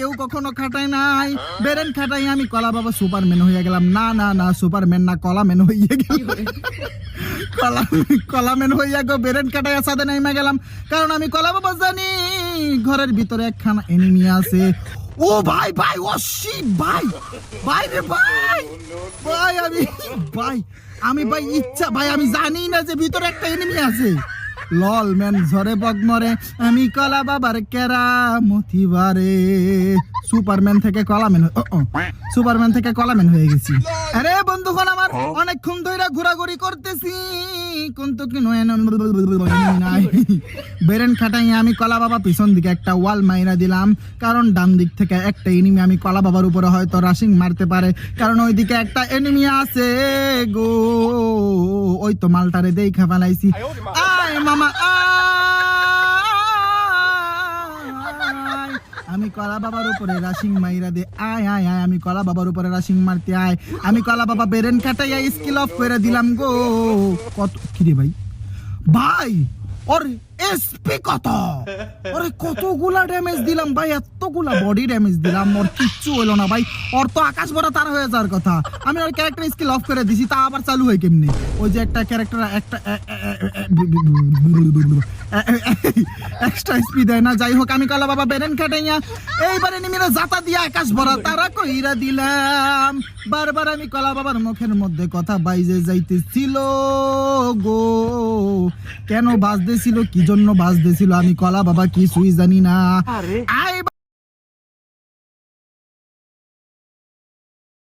কেউ কখনো খাটায় নাই। ব্রেন খাটাই আমি কলা বাবা সুপারম্যান হয়ে গেলাম। না না না, সুপারম্যান না, কলাম্যান হয়ে গেল। কলাম্যান হইয়া গো ব্রেন কাটাইয়া সাদে নাইমা গেলাম। কারণ আমি কলা বাবা জানি ঘরের ভিতরে একখানা এনিমি আছে। ও ভাই ভাই, ও শিট ভাই, ভাই রে ভাই, ভাই আমি ভাই ইচ্ছা ভাই, আমি জানি না যে ভিতরে একটা এনিমি আছে। লল ম্যান ঝরে বগমরে আমি কলা বাবার কেরামতি বারে। সুপারম্যান থেকে কলাম্যান হয়ে গেছি। আরে বন্ধুগণ আমার অনেকক্ষণ ধরে ঘোরাঘুরি করতেছি, কিন্তু কি নাই বেরেন খাটাই আমি কলা বাবা পিছন দিকে একটা ওয়াল মাইরা দিলাম। কারণ ডান দিক থেকে একটা এনিমি আমি কলা বাবার উপরে হয়তো রাশিং মারতে পারে, কারণ ওইদিকে একটা এনিমি আছে গো। ওই তো মালটারে দেখা ফেলাইছি। আয় মামা আমি কলা বাবার উপরে রাশিং মাইরা দে। আয় আয় আয়, আমি কলা বাবার উপরে রাশিং মারতে আয়। আমি কলা বাবা বেরেন কাটাইয়া স্কিল অফ করে দিলাম গো। কত কিরে ভাই, ভাই ওর এসপি কত, ওরে কতগুলা ড্যামেজ দিলাম ভাই, এতগুলা বডি ড্যামেজ দিলাম, ওর কিচ্ছু হলো না ভাই। ওর তো আকাশ ভরা তার হয়ে যাওয়ার কথা। আমি ওর ক্যারেক্টার স্কিল অফ করে দিছি, তা আবার চালু হয় কেমনে? ওই যে একটা ক্যারেক্টার একটা এক্সট্রা স্পিড দেয় না। যাই হোক, আমি কলা বাবা বেরেন খাটাইয়া এইবারে নিমিরা জাতা দিয়া আকাশ ভরা তারা কইরা দিলাম। বারবার আমি কলা বাবার মুখের মধ্যে কথা বাইজে যাইতেছিল গো। কেন বাজতেছিল, কি জন্য বাজতেছিল, আমি কলা বাবা কিছুই জানি না।